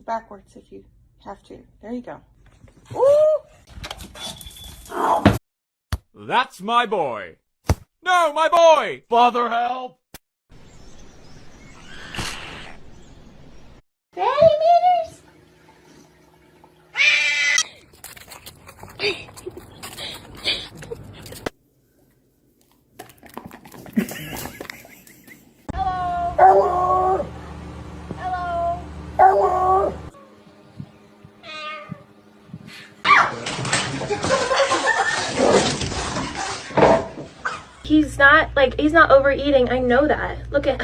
backwards if you have to. There you go. Ooh! That's my boy. No, my boy! Father, help! Millimeters? Hello! Hello! Hello! He's not overeating. I know that. Look at